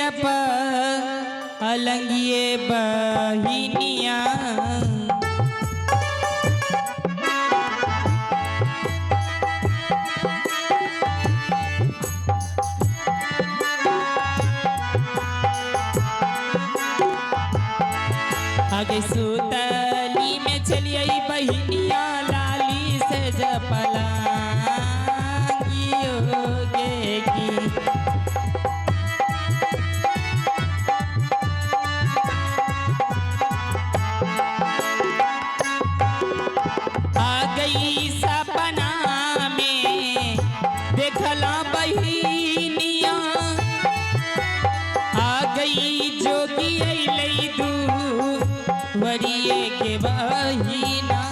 जप अलंगिए बहिनिया आगे सुतली में चलिए बहिनिया लाली से जपलांगियोगे की आ गई सपना में देखला बहिनिया आ गई जोगी अइलै दू वरिये के बहिना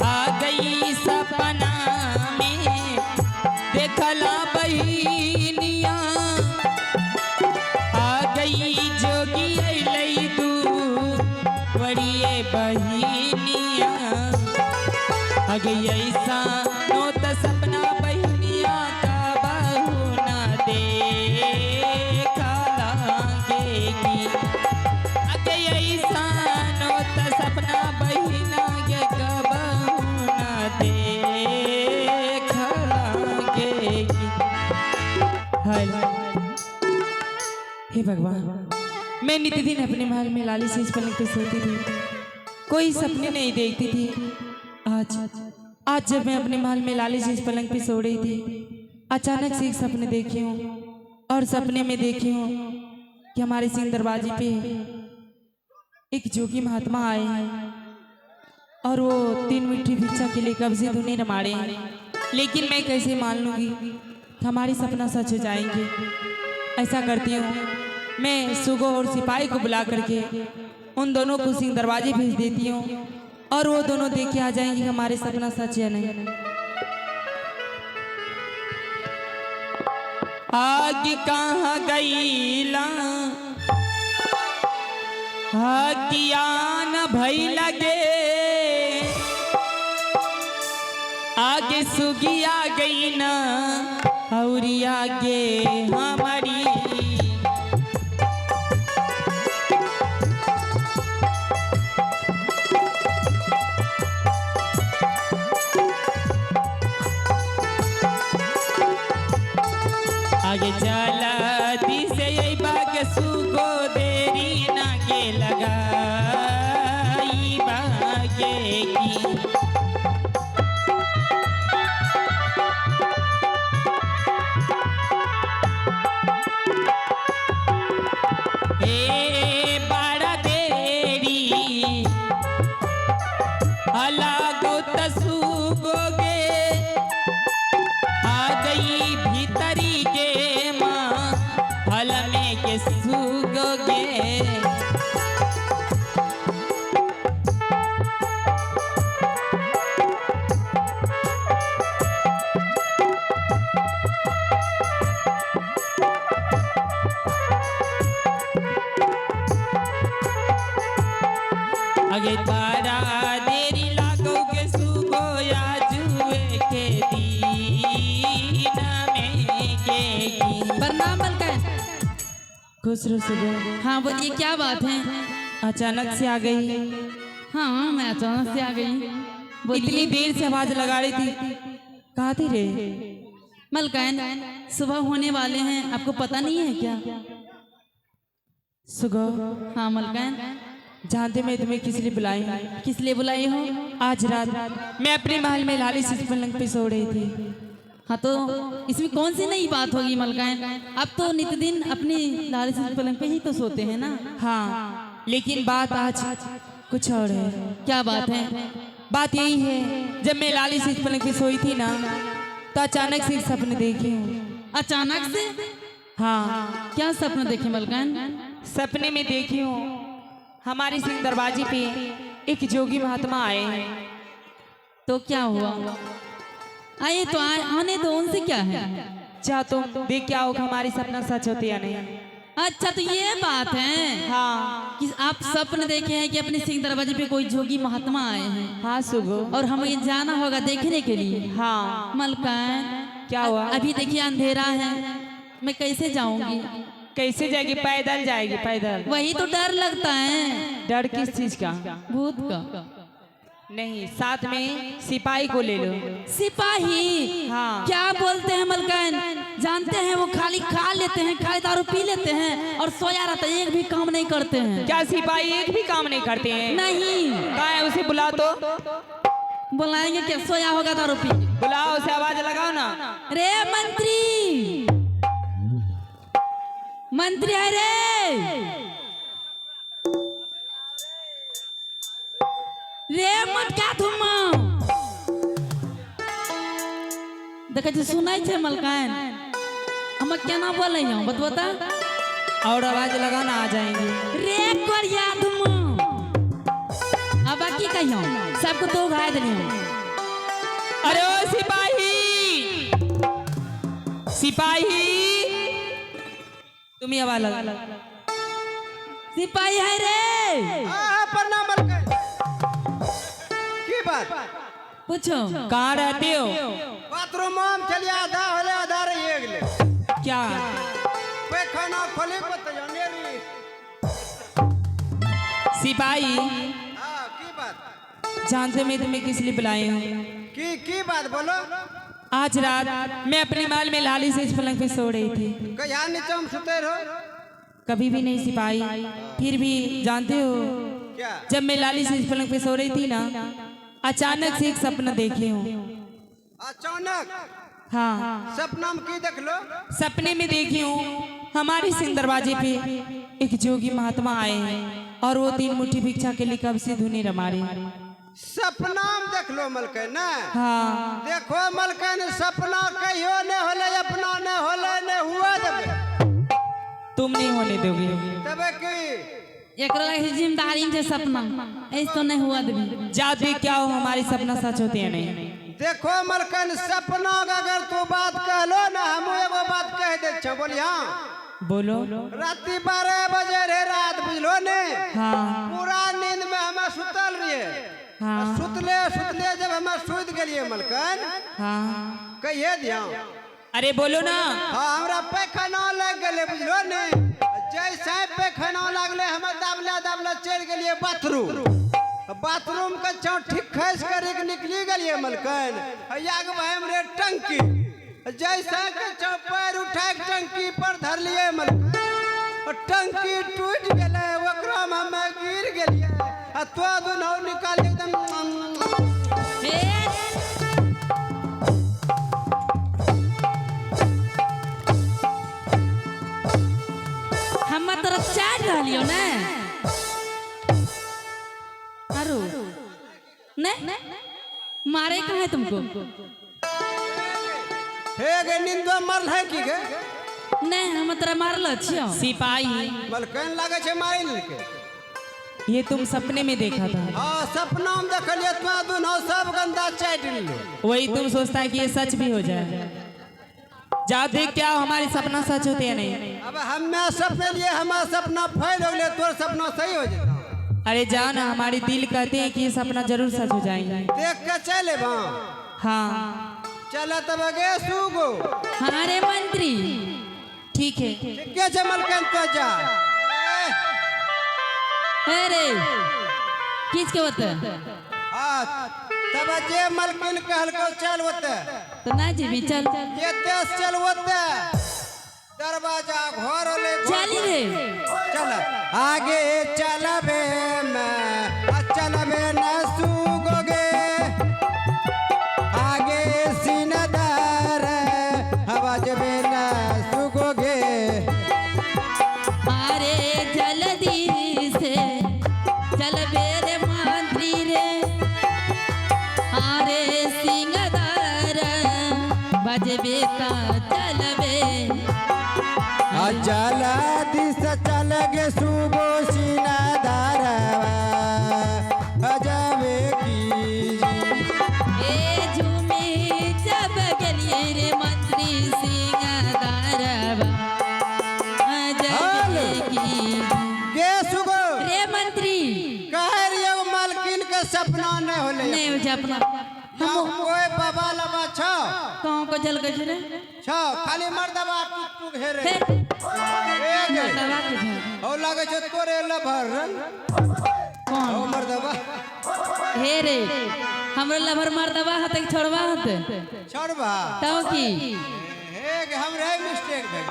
आ गई सपना में देखला बहिनिया आ गई जोगी अइलै दू वरिये बहिनिया अगे ऐसा नो त सपना बहिनिया का बहू ना देखा लागे की अगे ऐसा नो त सपना बहिना के का बहू ना देखा लागे की। हे भगवान, मैं नित्य दिन अपने महल में लाली से इस पलंग पे सोती थी, कोई सपने नहीं देखती थी। आज जब मैं अपने महल में लाली से इस पलंग पे सो रही थी, अचानक से एक सपने देखी हूँ और सपने में देखी हूँ कि हमारे सिंह दरवाजे पे एक जोगी महात्मा आए हैं और वो 3 मिट्टी भिक्षा के लिए कब्जे धुने रमाड़े हैं। लेकिन मैं कैसे मान लूंगी कि हमारी सपना सच हो जाएंगे। ऐसा करती हूँ, मैं सुगो और सिपाही को बुला करके उन दोनों को सिंह दरवाजे भेज देती हूँ और वो दोनों देख के आ जाएंगे हमारे सपना सच या नहीं। आगे कहाँ गईला ज्ञान भई लगे आगे सुगी आ गई ना और आगे हमारी आगे चला दी से यही बाग सुगो देरी ना के लगाई बागे की ए बड़ा देरी अलगो तसुगोगे आ गई भीतरी के माँ हल में के सुगोगे आगे तारा देरी लागोगे सुगो या जुए के दीना में के प्रणाम मलकन। खुश रहो सुगो। हाँ बोलिए, क्या बात है? अचानक से आ गई। हाँ मैं अचानक से आ गई। इतनी देर से आवाज लगा रही थी, कहाँ थी रे? मलकन, सुबह होने वाले हैं, आपको पता नहीं है क्या? सुगो। हाँ मलकन। जानते मैं तुम्हें किस लिए बुलाई? किस लिए बुलाई हो? आज रात मैं अपने महल में लाली से पलंग पे सो रही थी। हाँ तो इसमें कौन सी नई बात होगी मलकन? अब तो नित्य दिन अपनी लाली से पलंग पे ही तो सोते हैं ना। हाँ, लेकिन बात आज कुछ और है। क्या बात है? बात यही है, जब मैं लाली से पलंग पे सोई थी ना, तो अचानक से एक सपने देखे हूँ। अचानक से? हाँ। क्या सपना देखे मलकन? सपने में देखी हूँ हमारे सिंह दरवाजे पे एक जोगी महात्मा आए हैं। तो क्या हुआ? आए तो आने दो, उनसे क्या है? जा तुम देख क्या होगा हमारी सपना सच होती या नहीं। अच्छा तो ये बात है। हाँ, कि आप सपने देखे हैं कि अपने सिंह दरवाजे पे कोई जोगी महात्मा आए हैं। हाँ सुगो। और हमें जाना होगा देखने के लिए। हाँ। मलकन क्या हुआ? अभी देखिए अंधेरा है, मैं कैसे जाऊंगी? कैसे जाएगी? पैदल जाएगी, पैदल। वही तो डर लगता है। डर किस चीज का? भूत का। नहीं, साथ में सिपाही को ले लो। सिपाही? हाँ। क्या बोलते हैं मलकान? जानते हैं वो खाली खा लेते हैं, खाली दारू पी लेते हैं और सोया रहता है, एक भी काम नहीं करते हैं। क्या सिपाही एक भी काम नहीं करते हैं? नहीं। कहाँ है? उसे बुला तो। बुलाएंगे क्या? सोया होगा दारू पी। बुलाओ, उसे आवाज लगाओ ना। रे मंत्री, मंत्री है रे। रे मत क्या तुम देखे जो सुनाई छे मलकान, हम क्या ना बोले हैं बता। और आवाज लगाओ ना, आ जाएंगे। रे कोरिया तुम अब बाकी कहियो सबको तो घाय देनी। अरे ओ सिपाही, सिपाही, तुम ही आवाज लगा। सिपाही है रे। प्रणाम मलकान। की बात? पूछो। कहाँ रहते हो? बाथरूम में चलिए, आधा होले आधा रहिए गले। क्या? कोई खाना खोले पता जाने नहीं। सिपाही, हाँ, की बात? जानते मैं तुम्हें किस लिए बुलाए हूँ? की बात बोलो? आज रात मैं अपने माल में लाली से इस पलंग पे सो रही थी। कहीं नीचे हम सुते रहो? कभी भी नहीं सिपाही। फिर भी जानते हो, क्या? जब मैं लाली से इस पलंग पे सो रही थी ना, अचानक से एक सपना देखे हूँ। अचानक? हाँ, सपना में की देख लो? सपने में देखी हूँ हमारे सिंह दरवाजे पे एक जोगी महात्मा आए हैं और वो 3 मुट्ठी भिक्षा के लिए कब से धुनी रमा रहे हैं। सपना में देख लो मलकान ना? हाँ। देखो मलकान, सपना कहियो ने होले, अपना ने होले ने हुआ देबे। तुम नहीं होने दोगे। तबे की एक जिम्मेदारी से सपना ऐसा तो नहीं हुआ देवी। जाते क्या हो, हमारे सपना सच होते हैं नहीं। देखो मलकान, सपना का अगर तू बात कह लो ना, हम एगो बात कह दे छे। बोलिया बोलो। राती 12 बजे रे रात, बुझलो ने? हाँ पूरा नींद में हम सुतल रहिए। हाँ सुतले सुतले जब हम सुत गलिए मलकान, हाँ। कहिए दिया। अरे बोलो ना। हाँ, हमरा पैखाना लग गले, बुझलो ने? जैसे पैखाना लगले हम दाबला दाबला चल गलिए बाथरूम का चौठी खस कर एक निकली गलिए मलकान। याग भाई हमरे टंकी, जैसा के पैर उठा के टंकी पर धर लिए मलकान, टंकी टूट गले, ओकरा में हम गिर गलिए। तो दुनौ निकाल एकदम हम तरफ चाट रहियो ना। अरु ने मारे कहाँ है तुमको? हे गे नींदवा मरल है की गे? नहीं, हम तरह मारल छियो। सिपाही, मलकान लागे छे मारे लेके। ये तुम सपने में देखा था। हाँ, सपना में देखलिए, तो दुनौ सब गंदा चाट लिए। वही तुम सोचता है कि ये सच भी हो जाए। जाओ देख क्या हो, हमारे सपना सच होते हैं नहीं। अब हमें सपने लिए हमारा सपना फेल हो गया, तोर सपना सही हो जाता। अरे जाओ ना, हमारे दिल कहते हैं कि ये सपना जरूर सच हो जाएंगे। देख के चले हाँ चला तब गे सुगो। हाँ रे मंत्री, ठीक है। ठीक है मलकान, तो जा। अरे किस के होते? तब जे मलकिन कहल को चल होते, तो ना जी चल ये देश चल होते, दरवाजा घर ले चली रे। चल आगे चलबे मैं, चलबे न सुगोगे, आगे सीनदार हवाजबे न सुगोगे। अरे जल्दी से चल बेरे मंत्री रे, अरे सिंगदार बजबे ता चलबे। जला दिस चल गे सुगो सीनदार हजावे की। ए झूमे जब गलिए रे मंत्री सिंगदार बजबे की। गे सुगो रे मंत्री कह रही मालकिन के सपना नहीं होले। नहीं हो अपना हम कोई बाबा लबा छो कहाँ को जल गए रे छो खाली मर्दबा टुक टुक हेरे हे, एक मर्दबा के झा हो लागे छो तोरे लभर कौन हो मर्दबा हे रे हमरो लभर मर्दबा हते कि छोड़वा हते छोड़बा तो की एक हमरे मिस्टेक भइल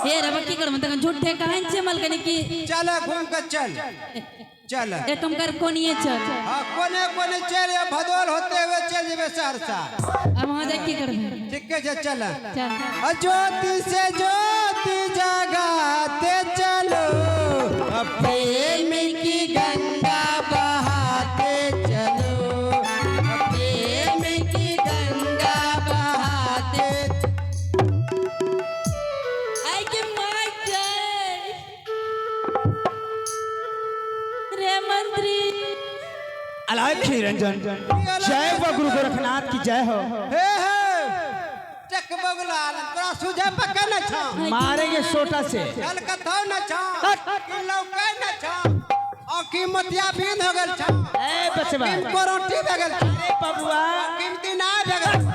हे रे की करम त झूठे कहां से मलकनी की चल घूम के चल चल एक कम कर कोनिए चल हाँ कोने कोने चल ये भदोल होते हुए चल जेबे सहरसा अब वहां जा की करबे ठीक है चल चल ज्योति से ज्योति जगाते चलो प्रेम की गंगा बहाते चलो प्रेम की गंगा बहाते आई के माय जय रे मंत्री अलाय रंजन जय हो गुरु गोरखनाथ की जय हो। हे चक बगला तोरा सुझे पके न छा मारेंगे सोटा से। चल कथौ न छा कि लौकै न छा और कीमतिया बीन हो गेल छा ए बचवा किम कोरोटी भे गेल अरे बबुआ कीमती ना भे गेल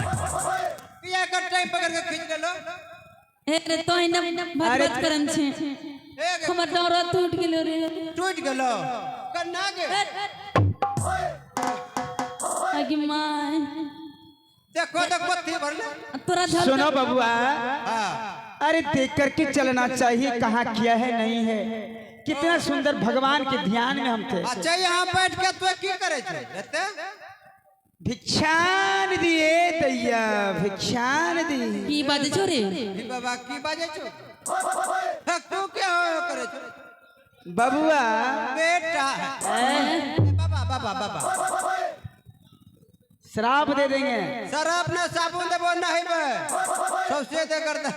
पिया के टाइम पकड़ के खींच लेलो हे रे तो न भगवत करन छे एक हमर डोरा टूट गेलो रे टूट गेलो कन्ना गे आगे माय देखो तो कथी भरले तोरा झल सुनो बबुआ हां अरे देख करके चलना चाहिए कहाँ किया है नहीं है। कितना सुंदर भगवान के ध्यान में हम थे। अच्छा यहाँ बैठ के तू की करे छे देते भिक्षान दिए दैया भिक्षान दी। की बात छो रे ई बाबा की बाजे छो तू क्या करे छो बबुआ बेटा बाबा बाबा बाबा श्राप दे देंगे। शराब न साबुन देबो नहीं बे सबसे दे कर दे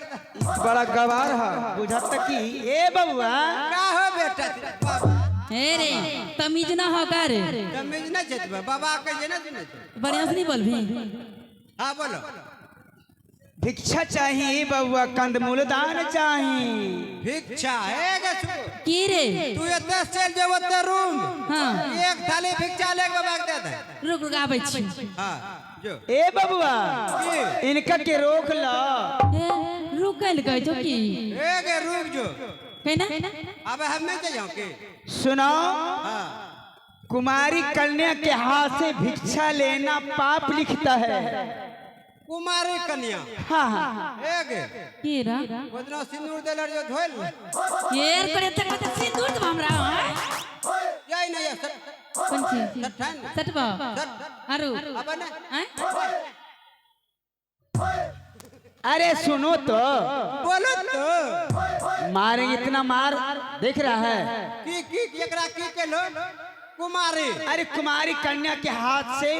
बड़ा गवार है बुझत की ए बबुआ का हो बेटा बाबा हे रे तमीज ना हो का रे तमीज न छे बाबा के जे न सुने छे बढ़िया से नहीं बोलबी हां बोलो भिक्षा चाहिए बबुआ कंदमूल दान चाहिए। भिक्षा है गे की रे तू एते चल जे ओते रूम हां एक थाली भिक्षा ले के बाग दे दे रुक रुक आबै छी हां जो ए बबुआ की इनका के रोक लो। हे रुक गइल कह तो की ए गे रुक जो है ना अब हम नहीं जाओ के सुनो हां कुमारी कन्या के हाथ से भिक्षा लेना पाप लिखता है। कुमारी कन्या हाँ हाँ ए गे की रा ओतना सिंदूर देलर जो धोइल येर करे तक मत सिंदूर दब हमरा जाई नहीं सब कौन चीज सठान सटबा आरु अब ना हैं अरे सुनो तो बोलो तो मारेंगे इतना मार देख रहा है। की एकरा की के लो कुमारी अरे कुमारी कन्या के हाथ से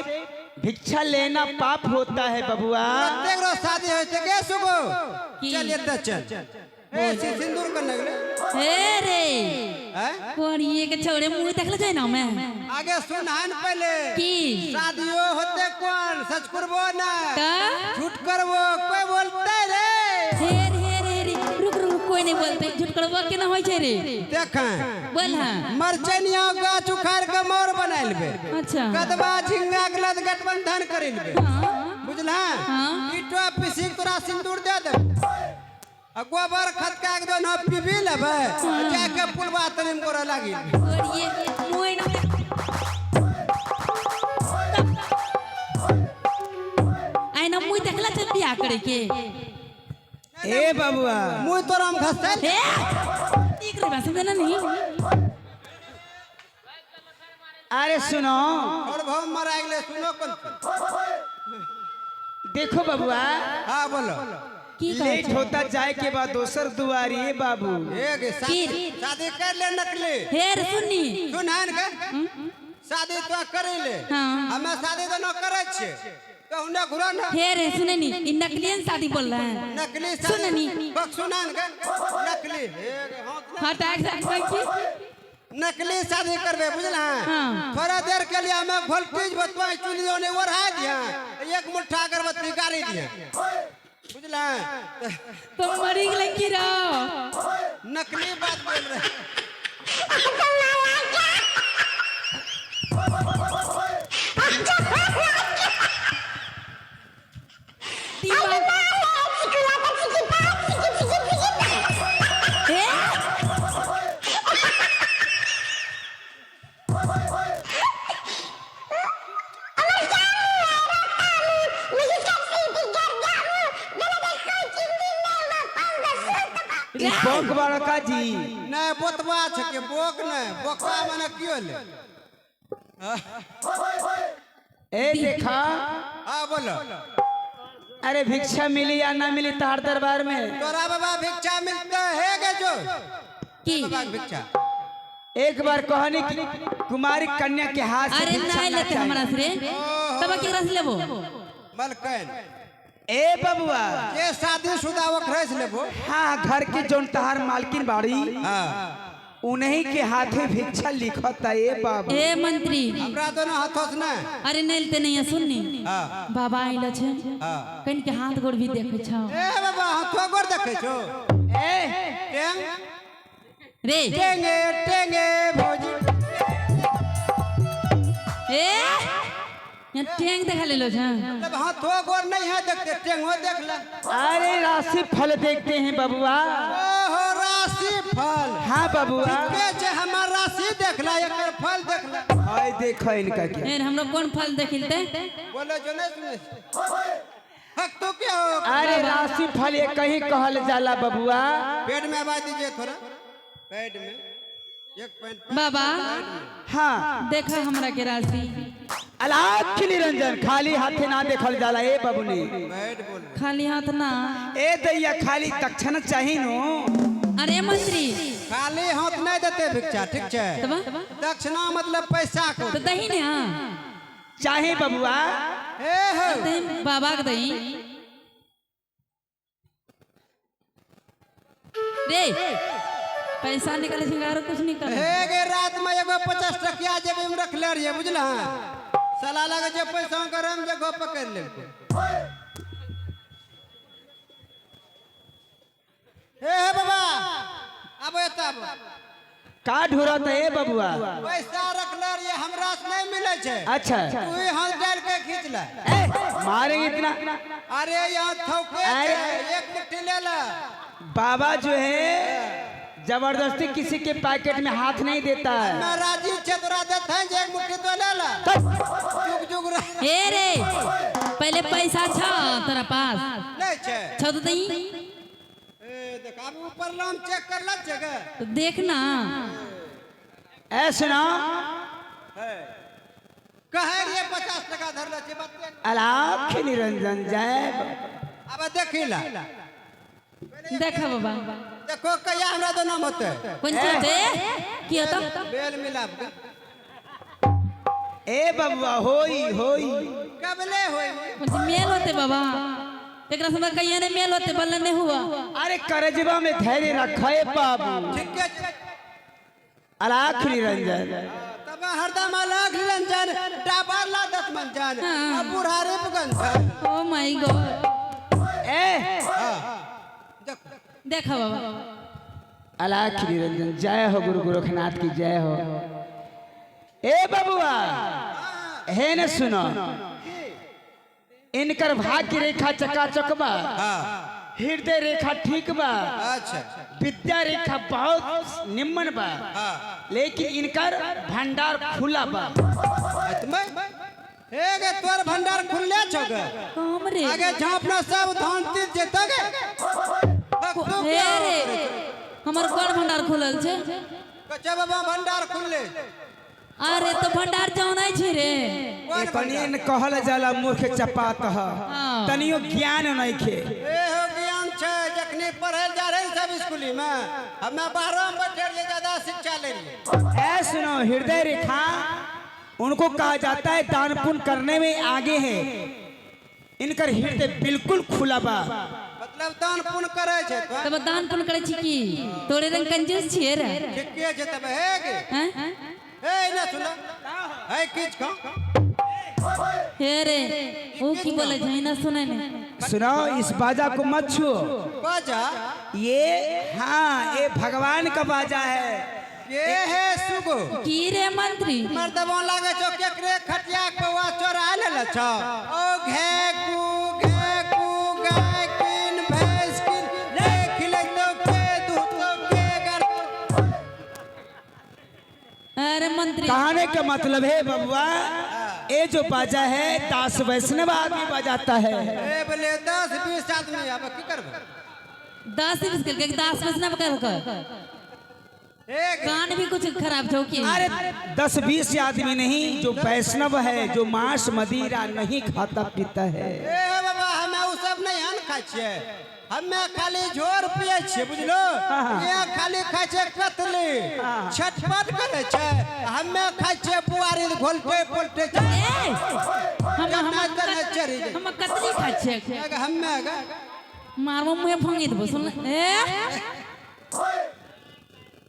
भिक्षा लेना पाप होता है बबुआ। प्रत्येक रोज शादी होय छै के सुगो की? चल एते चल ए सिंदूर करने गेले हे रे हैं कौन ये के छोड़े मुंह देखले जाय ना मैं आगे सुनहान पहले की शादियो होते कौन सच करबो ना का झूठ करबो कोई बोलते रे हे रे रुक रुक कोई नहीं बोलते झूठ करबो के ना होय छै रे देखें बोल हां मरचनिया गाछ उखाड़ के मोर बनाइल बे अच्छा कदबा झिंगा गलत गठबंधन करिल बे हां बुझला हाँ। ईटवा पिसी तोरा सिंदूर दे दे गोबर खत का एकदम न पीबी लेबे जाके पुलवा तरीम करे लागी और ये मुंह ना आई ना मुंह देखला चल बियाह करे के ए बबुआ मुंह तोरा हम घसल हे ठीक रे बस ना नहीं अरे सुनो और भाव मरा गेले सुनो कोन देखो बबुआ हां बोलो की लेट कहत होता जाए के बाद दोसर दुआरी है बाबू। एक शादी कर ले नकली हे रे सुनी सुनहान के शादी तो करे ले हां हमें शादी तो न करे छे तो हुने घुरा ना हे रे सुने नी इन नकलियन शादी बोल रहा है नकली सुननी। बक सुनान के नकली हटा के की नकली शादी करबे बुझला हाँ। थोड़ा देर के लिए हमें वोल्टेज बतवा चुलियों ने ओढ़ा दिया एक मुट्ठा अगरबत्ती गाड़ी दिया बुझला तो मरी गेल की रा नकली बात बोल रहे ई बोक बड़का जी नहीं बोतबा छे के बोक नहीं बोका माने क्यों ले ए देखा हाँ बोलो अरे भिक्षा मिली या ना मिली तार दरबार में तोरा बाबा भिक्षा मिलता है के जो की बाबा के भिक्षा एक बार कहनी कि कुमारी कन्या के हाथ से अरे भिक्षा नहीं ना लेते चाहिए। हमरा से रे तब केकरा से लेबो मलकन ए बबुआ ये शादीशुदा ओकरे से लेबो हाँ घर की जोन तहार मालकिन बाड़ी हाँ उन्हीं के हाथे भिक्षा लिखता ए बाबू ए मंत्री हमरा दोनों हाथों से ना अरे नहीं लेते नहीं है सुननी हाँ बाबा आइल छे हाँ कहीं के हाथ गोड़ भी देखे छौ ए बाबा हाथों गोर देखे छो ए टेंग रे टेंगे टेंगे भौजी ए यहाँ टेंग देखा ले लो छा मतलब हाथों गोर नहीं है देखते टेंगो देख ले अरे राशि फल देखते हैं बबुआ ओहो राशि फल हाँ बबुआ के जे हमर राशि देख ले एकर फल देख ले हाय देखो इनका क्या ए हम लोग कौन फल देखिलते बोले जो नहीं सुने हक तो क्या हो अरे राशि फल ये कहीं कहल जाला बबुआ पेट में आवाज दीजिए थोड़ा पेट में एक पॉइंट बाबा हाँ देखा हमरा के राशि अलाख निरंजन खाली हाथे ना देखल जाला ए बबुनी पेट बोल खाली हाथ ना ए दैया खाली दक्षिण चाही नो अरे मंत्री खाली हाथ नहीं देते भिक्षा ठीक है तब दक्षिणा मतलब पैसा को तो दही ने हाँ चाहे बबुआ ए हो दही बाबा के दही रे पैसा निकले सिंगारो कुछ निकले हे गे रात में एगो 50 टकिया जेब में रख ले रहिए बुझला साला लगे जे पैसा करम जगह पकड़ ले हे बाबा अब तब का ढूरत है बबुआ पैसा रख ले रहिए हमरा से नहीं मिले छे अच्छा तू ही हाथ डाल के खींच ले ए, मारेंगे इतना अरे यहाँ थौके अरे। छे, एक मुट्ठी ले ले बाबा जो है जबरदस्ती किसी के पैकेट में हाथ नहीं देता है मैं राजी छे तोरा देते हैं जे एक मुट्ठी तो ले ले जुग जुग रह ए रे पहले पैसा छ तेरा पास नहीं छे छ तो दही ए देख अब ऊपर लाम चेक कर ल जगह तो देखना ऐसे ना कहे ये 50 टका धर ले छे बात अलाख निरंजन जय अब देखिला देखा बाबा देखो कया हमरा दो नाम होते कौन चलते की होता बेल मिलाप के ए बबुआ होई होई कबले होई कौन से मेल होते बाबा एकरा समय कहिए ने मेल होते बल्ले नहीं हुआ अरे करजबा में धैर्य रखे बाबू ठीक है अलाख निरंजन तब हरदम अलग निरंजन डाबर ला 10 मंजन हाँ। अब बुढ़ारे पुगन ओ माय गॉड ए देखा बाबा अलाख निरंजन जय हो गुरु गोरखनाथ की जय हो ए बबुआ है न सुनो इनकर भाग्य रेखा चकाचक बा हृदय रेखा ठीक बा अच्छा विद्या रेखा बहुत निम्न बा लेकिन इनकर भंडार खुला बा हे गे तोर भंडार खुलले छौ गे काम रे आगे झापना सब धान तीत जेतो गे हे रे हमर कोन भंडार खुलल छे कच्चा बाबा भंडार खुलले अरे तो भंडार जाओ नहीं छी रे कौन कनियन कहल जाला मूर्ख चपात ह तनियो ज्ञान नहीं खे ए हो ज्ञान छे जखनी पढ़े जा रहे सब स्कूली में हमें 12 में बैठे ले ज्यादा शिक्षा ले लिए ऐ सुनो हृदय रेखा उनको कहा जाता है दान पुण्य करने में आगे है इनकर हृदय बिल्कुल खुला बा मतलब दान पुण्य करे छे तो तब दान पुण्य करे छी की तोरे रंग कंजूस छिए रे ठीक के छे तब हे गे हैं ए ना सुनो है किछ का हे रे ओ की बोले छै ना सुने ने सुनो इस बाजा को मत छुओ बाजा ये हाँ ये भगवान का बाजा है के है सुगो की रे मंत्री मर्दबा लागे छो केकरे खटिया कौवा चोरा ले छो ओ घे कू गाय किन भैंस किन रे खिले तो के दूध तो के गर अरे मंत्री कहने का मतलब है बबुआ ये जो बाजा है दास वैष्णव आदमी बजाता है ए बोले 10 20 आदमी अब की करबे 10 बीस के 10 बीस ना कर एक कान भी कुछ खराब छो की अरे 10-20 आदमी नहीं, जो वैष्णव है, जो मांस मदिरा नहीं खाता पीता है। ए बाबा हमें उ सब नहीं हन खाइ छियै, हमें खाली झोर पिए छियै बुझलो। ये खाली खाइ छै कतली छटपट करे छै, हमें खाइ छियै पुआरी घोलटे पोलटे छै। हम कतली खाइ छियै हमें मारबो मुहे फंगी देबो सुन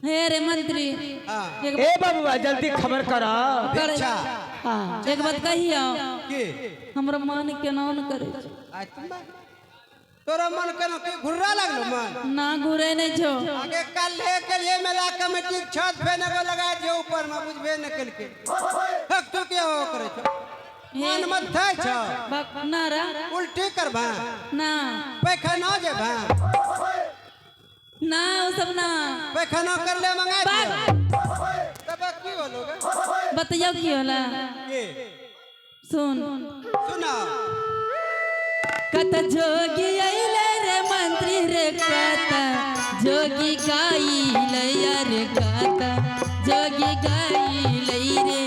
हे रे मंत्री ए बाबूआ जल्दी खबर करा। अच्छा एक बात कहियो की हमरा मन केना न करे छै। तोरा मन केना की घुर्रा लागलो मन ना घुरे नहीं छो आगे कल के लिए मेला कमेटी छत पे न लगा दियो ऊपर में बुझबे न केलके हक तो के हो करे छो मन मत थाय छो ना रा उल्टी करबा ना पैखाना जेबा ना वो सब ना पैखाना कर ले मंगा दे तब की होलोगे बताइयो की होला की सुन सुना कत जोगी आइले रे मंत्री रे कत जोगी गाइले रे कत जोगी गाइले रे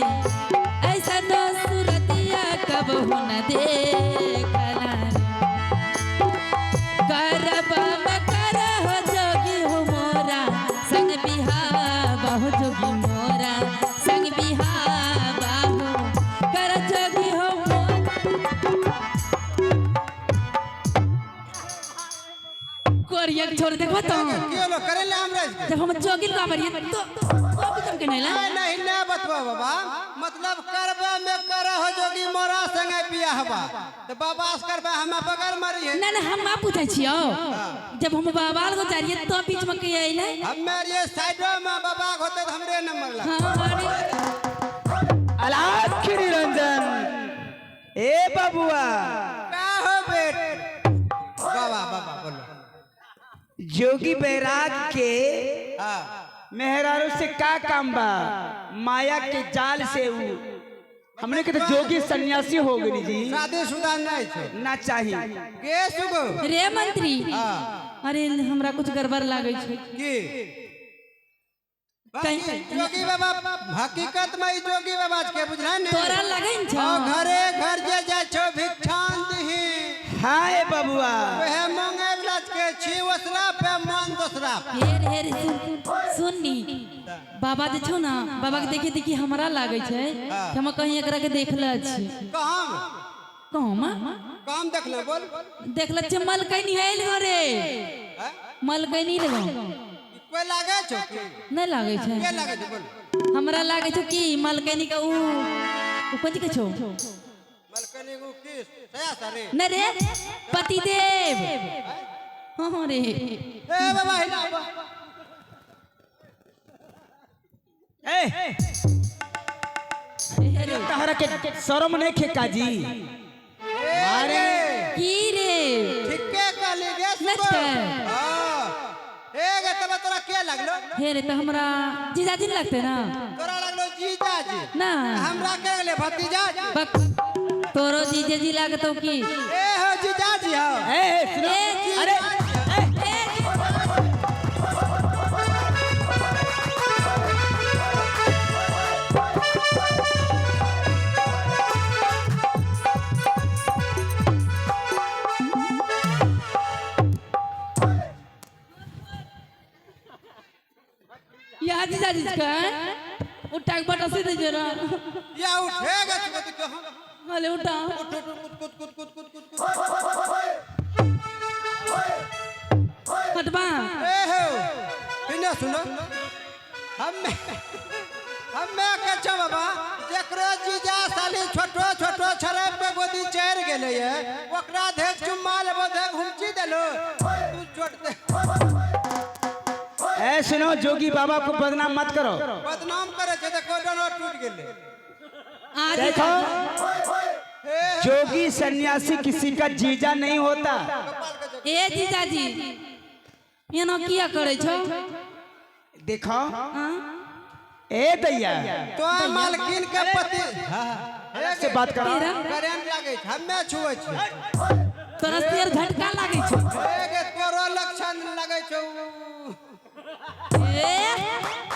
ऐसा तो सूरतिया कब हो न देखला करबा में कर हो जोगी हो मोरा संग बिहावा हो जोगी मोरा संग बिहावा हो कर जोगी हो कोरिया छोड़ देखो तो की होलो करे ले हमरे जब हम जोगी का बरिए तो भी तुम के नहीं ला नहीं ना बतवा बाबा मतलब करबा में कर हो जोगी मोरा संगे बियाहबा तो बाबा से करबा हम बगैर मरी है ना ना हम आप पूछे छियो जब हम बाबाल को चाहिए तो बीच में के आइले हमारे ये साइडो में बाबा होते हमरे नंबर ला हां अलाख निरंजन ए बाबूआ का हो बेट बाबा बाबा बोलो जोगी बैराग के हां मेहरारू से का काम बा? माया के जाल से ऊ हमने के तो जोगी सन्यासी हो गई जी। शादीशुदा नहीं छे ना चाहिए के सुगो रे मंत्री हां अरे हमरा कुछ गड़बड़ लागे छै की जोगी बाबा हकीकत में जोगी बाबा के बुझला ने तोरा लगै छ घरे घर जे जाय छो भिक्षान दिही हाँ ए बाबुआ वह मांगे वाला के छी वसरा पे मन दूसरा हेर हेर सुननी बाबा जे छौ ना बाबा के देखे देखी हमरा लागे छै कि हम कहीं एकरा के देखले छी काम काम देखले बोल देखले छ मलकनी हेल रे मलकनी लगो कोई लागे छो की नहीं लागे छै के लागे छो बोल हमरा लागे छो कि मलकनी का ऊ कथि के छौ मलकनी को किस सया सरे न रे पतिदेव हां रे ए बाबा हिला ए तहरा के शर्म नहीं खेका जी अरे की रे ठीके कहली गे नच के। हां ए गे तब तोरा के लागलो हे रे तो हमरा जीजाजी लगते ना तोरा लागलो जीजा जी ना हमरा के गेले भतीजा जी बक तोरो जीजाजी लागतो की ए हो जीजा जी हो ए सुनो अरे या जीजाजी का उठा के बटा से दे जरा या उठेगा तू तो हले उठा उठ कुत कुत कुत कुत कुत हटबा ए हो इने सुनो हम्मे के छ बाबा जेकरो जीजा साली छोटो छोटो छरब पे गोदी चढ़ गेले ये ओकरा देख चुम्मा लेबो देख घुमची देलो तू छोड़ दे ए सुनो जोगी बाबा को बदनाम मत करो बदनाम करे छे देखो डनो टूट गेले आज देखो जोगी सन्यासी किसी का जीजा नहीं होता ए जीजाजी ये नो किया करे छो देखो ए दैया तो मालकिन के पति से बात करो करेंट लागे छ हम्मे छुए छी तोरा सिर झटका लागे छो एगे तोरो लक्षण लगे छो ए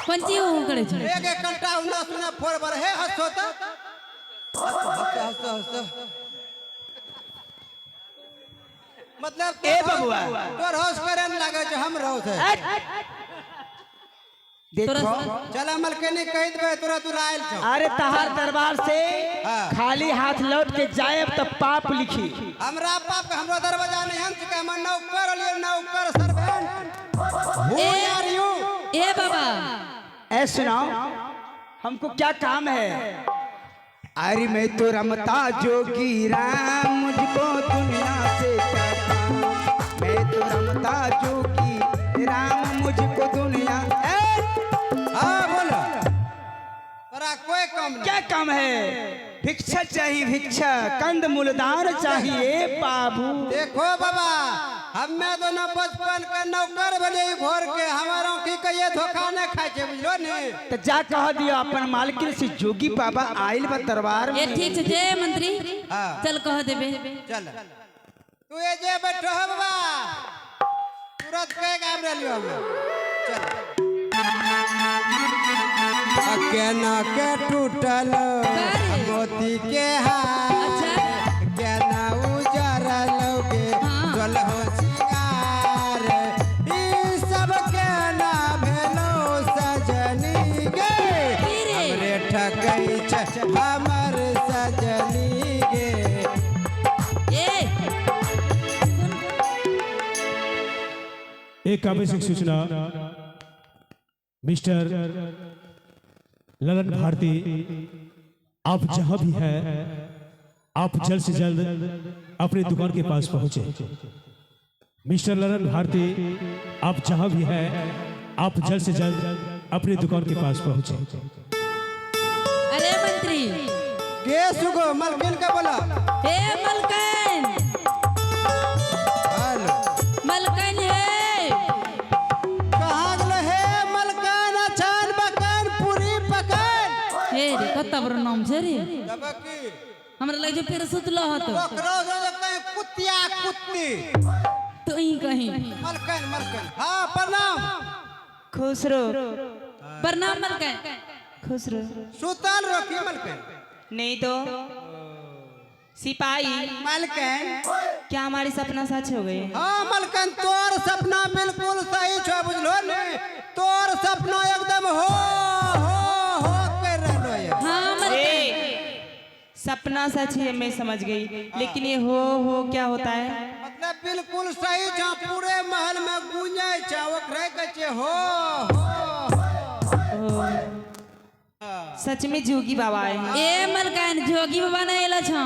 पंची हो करे छ एक एक घंटा उना सुना फोड़ बर हे हंसो त हंसो मतलब ए बबुआ तोर होश करे न लगे छ हम रहो थे देखो चल अमल के नहीं कह दे तोरा तू आयल छ अरे तहार दरबार से हाँ। खाली हाथ लौट के जाए तब पाप लिखी हमरा पाप का हमरो दरवाजा नहीं हम के हम नौकर लिए नौकर servant who a- are you a बाबा ऐ सुनाओ हमको क्या काम है अरे मैं तो रमता जोगी राम मुझको दुनिया से क्या काम मैं तो रमता जोगी राम मुझको दुनिया हां बोलो तोरा कोई काम नहीं क्या काम है भिक्षा चाहिए भिक्षा कंद मूलदार चाहिए बाबू देखो बाबा हमें दोनों बचपन के नौकर बने घोर के हमारा की कहिए धोखा न खाए छे बुझलो ने तो जा कह दियो अपन मालकिन से जोगी बाबा आइल बा दरबार ए में ठीक छे जय मंत्री हाँ। चल कह देबे चल तू ये जे बैठो हो बाबा तुरंत कह गाब रहलियो हम चल केना के टूटल मोती के हार अच्छा केना उजरल के हाँ। दुल्हो सिंगार ई सब केना भेलो सजनी गे की रे? हमरे ठकै छ हमर सजनी गे ए एक आवश्यक सूचना मिस्टर ललन भारती आप जहां भी हैं आप जल्द से जल्द अपनी दुकान के पास पहुंचे मिस्टर ललन भारती आप जहां भी हैं आप जल्द से जल्द अपनी दुकान के पास पहुंचे अरे मंत्री के सुगो मलकिन का बोला ए मलकन हेलो मलकन है कहाँ गेलो हे मलकान अचान बकान पूरी पकान हे रे कत्ता बड़ नाम छे रे तब की हमरा लगे फिर सुतलो हत ओकरो जो कहीं कुतिया कुत्ती तू ही कहीं मलकन मलकन हाँ प्रणाम खुश रहो प्रणाम मलकन खुश रहो सुतल रोकी मलकन नहीं तो सिपाही मलकन क्या हमारी सपना सच हो गई हाँ मलकन तोर सपना बिल्कुल सही छो बुझलो ने तोर सपना एकदम हो कर रहलो है हां मलकन ए, सपना सच है मैं समझ गई लेकिन ये हो क्या होता है मतलब बिल्कुल सही छो पूरे महल में गूंजे छो ओकरे कहे हो सच में जोगी बाबा है ए मलकन जोगी बाबा नहीं एला छ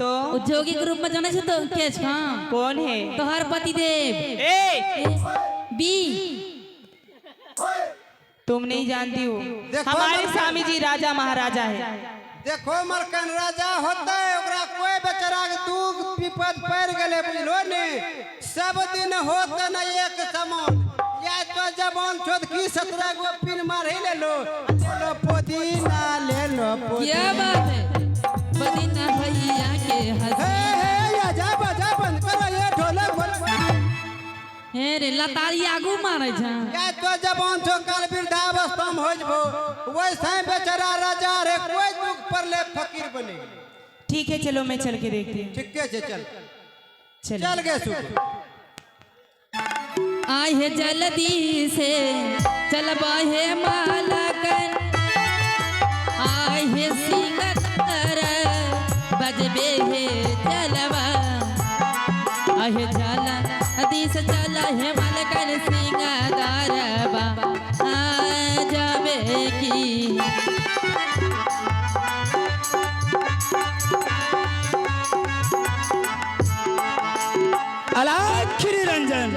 तो ओ जोगी के रूप में जाने छ तो के छ कौन है तोहर पति देव ए बी तुम नहीं जानती हो देखो हमारे मलकन। स्वामी जी राजा महाराजा है देखो मलकन राजा होता है ओकरा कोई बेचारा के दुख विपद पड़ गेले बुझलो ने सब दिन होता न एक समान या तो जबान छोड़ की 17 गो पिन मार ही ले लो पुदीना ले लो क्या बात है बदीना भैया के हंस हे या जा बंद करो ये ढोलक हे रे लतारी आगू मारे छ या तो जबान छोड़ काल वृद्धावस्था में हो जबो वैसे बेचारा राजा रे कोई दुख पर ले फकीर बने ठीक है चलो मैं चल के देखती हूँ ठीक है चल चलो चल गए सुख आए है जल्दी से चलबा है मालकन आए है सिंगर बजबे है चलबा आए है जाला नदी से चला है मालकन सिंगारबा आ जाबे की अलाखिरी रंजन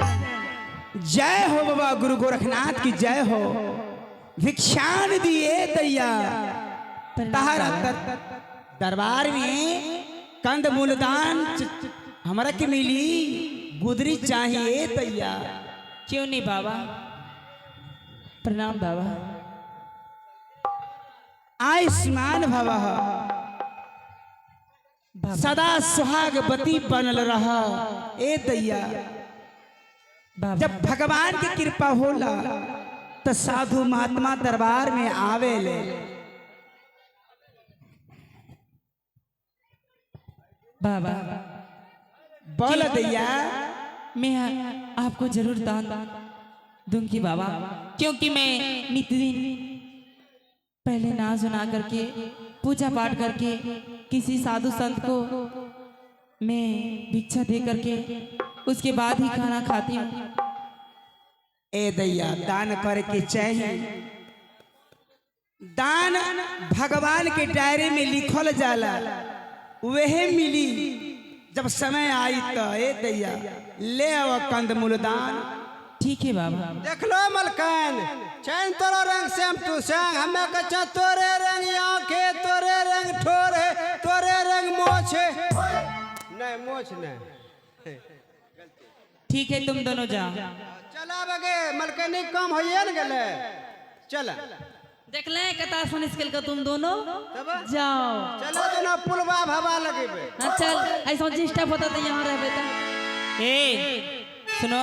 जय हो बाबा गुरु गोरखनाथ की जय हो भिक्षान दिए दैया तहरा दरबार में कंद मूलदान हमारा के मिली गुदरी चाहिए दैया क्यों नहीं बाबा प्रणाम बाबा आयुष्मान भवः सदा सुहागवती बनल रहा ए दैया बाबा जब भगवान की कृपा होला तो साधु महात्मा दरबार में आवे ले। बाबा बोल दैया मैं आपको जरूर दान दूंगी बाबा, क्योंकि मैं नित्य दिन पहले ना सुना करके पूजा पाठ करके किसी साधु संत को मैं भिक्षा दे करके उसके बाद ही खाना खाती हूँ। ए दैया दान करे के चाहिए। दान भगवान के डायरी में लिखल जाला, वह मिली जब समय आई तो। ए दैया ले आव कंदमूल दान। ठीक है बाबा। देख लो मलकान, चैन तोरो रंग सेम तू संग, हमें कच्चा तोरे रंग आंखें, तोरे रंग ठोरे, तोरे रंग मोछे नहीं मोछ नहीं। ठीक है तुम दोनों जाओ। चला बगे मलकनी कम होइए न गले। चला देख ले कता सुन स्केल का तुम दोनों तब जाओ। चलो दोनों पुलवा भवा लगेबे। हाँ चल ऐसा जिस्टा होता तो यहाँ रह बेटा। ए सुनो,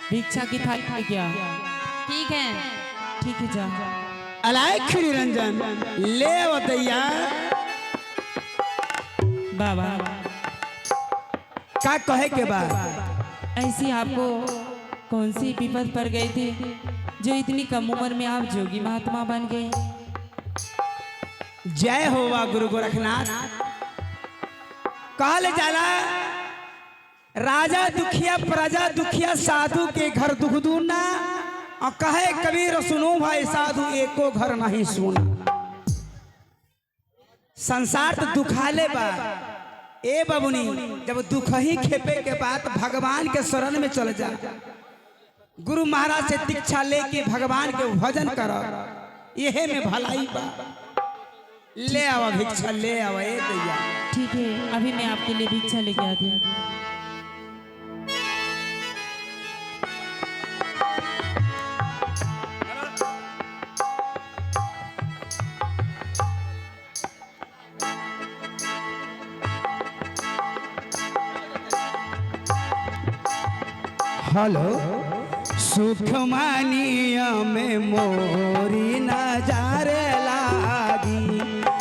भिक्षा की थाली लेके आओ। ठीक है। ठीक है जा। अलायक निरंजन ले आव दैया। बाबा का कहे के बाद ऐसी आपको कौन सी विपद पड़ गई थी जो इतनी कम उम्र में आप जोगी महात्मा बन गए? जय होवा गुरु गोरखनाथ। कहल जाला राजा दुखिया प्रजा दुखिया, साधु के घर दुख दूना। और कहे कबीर सुनो भाई साधु एको घर नहीं सुना। संसार तो दुखाले बा। ए बबुनी जब दुख ही खेपे के बाद भगवान के शरण में चल जा। गुरु महाराज से दीक्षा लेके भगवान के भजन कर, यहे में भलाई बा। ले आवा भिक्षा ले आवा। ए दैया ठीक है, अभी मैं आपके लिए भिक्षा लेके आती हूँ। हेलो सुख मानिया में मोरी नजारे लागी,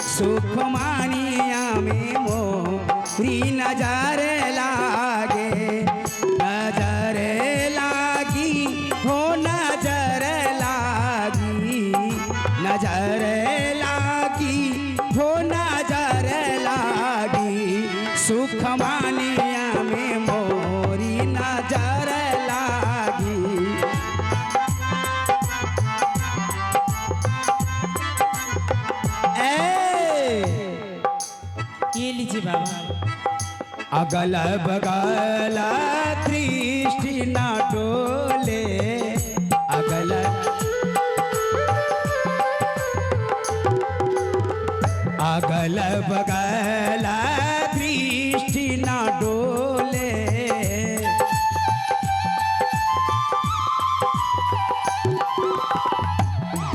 सुख मानिया में मोरी नजारे लागे, नजरे लागी हो नजरे लागी, नजरे लागी हो नजरे लागी, सुख मानिया में मोरी नजर लागी। ये लीजिए बाबा। अगल बगल दृष्टि न डोले, अगल अगल बगल दृष्टि न डोले,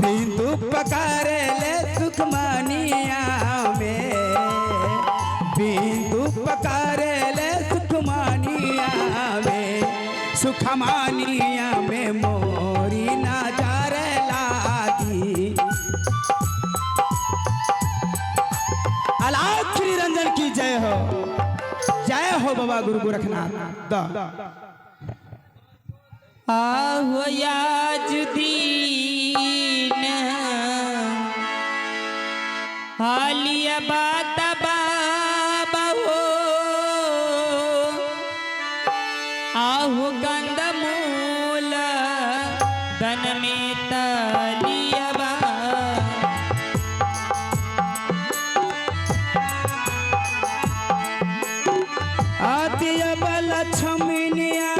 बिंदु पकार ले सुख मानिया में, बिंदु पकार ले सुख मानिया में, सुख मानिया में मोरी नजर लागी। अलाख निरंजन की जय हो, जय हो बाबा गुरु गोरखनाथ। आहो याजुदीन हालिया बात बाबा हो, आहो गंद मूल धन में तलिया बा, आतिया बल छमिनिया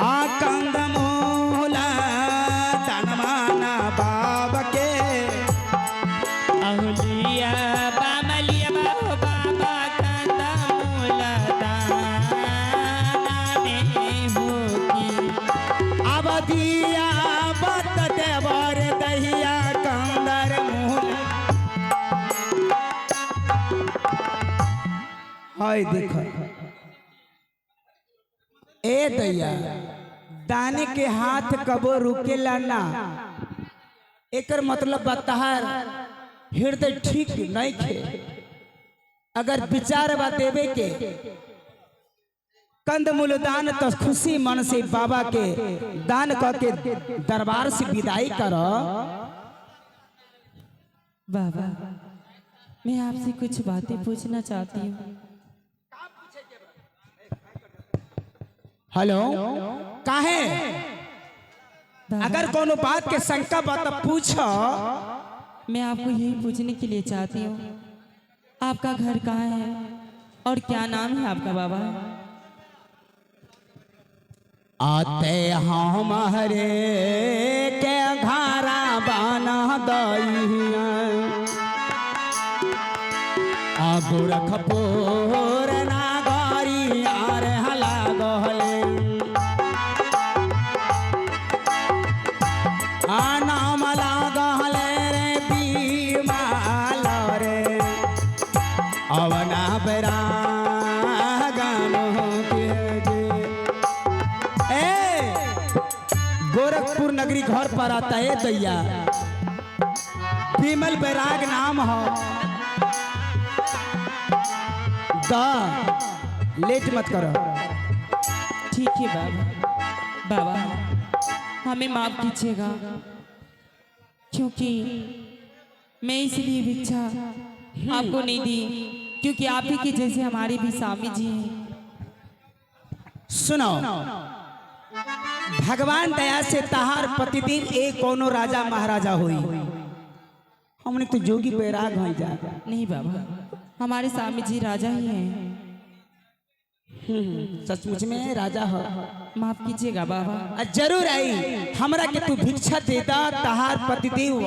आकंद मोला तनमाना बाब के, अहुलिया बामलिया बाहो बाबा कंद मूल दाना में होगी, अब दिया बत देवर दहिया कंदर मूल। हाय देखो ए दैया दाने के हाथ कबो रुकेला ना, एकर मतलब बताहर हृदय ठीक नहीं खे। अगर विचार बा देवे के कंदमूल दान तो खुशी मन से बाबा के दान करके दरबार से विदाई करो। बाबा मैं आपसे कुछ बातें पूछना चाहती हूँ। हेलो काहे? अगर कोनो बात के शंका बात पूछो। मैं आपको यही पूछने के लिए चाहती हूँ, आपका घर कहाँ है और क्या नाम है आपका बाबा? आते हमारे के घरा बना दइया गोरखपुर नागरी यार हला गहले नाम लागले रे बीमाल रे अवना बरा गोरखपुर नगरी घर पर आता है दैया। विमल बैराग नाम हो। लेट मत करो। ठीक है बाबा। बाबा हमें माफ कीजिएगा, क्योंकि मैं इसलिए भिक्षा आपको नहीं दी क्योंकि आप ही के जैसे हमारे भी स्वामी जी हैं। सुनो, भगवान दया से तहार प्रतिदिन एक कोनो राजा महाराजा हुई, हमने तो जोगी बैराग हो जा। नहीं बाबा, हमारे स्वामी जी राजा ही हैं। सचमुच में राजा हो। माफ कीजिएगा बाबा। जरूर आई हमरा के तू भिक्षा देता, तहार प्रतिदेव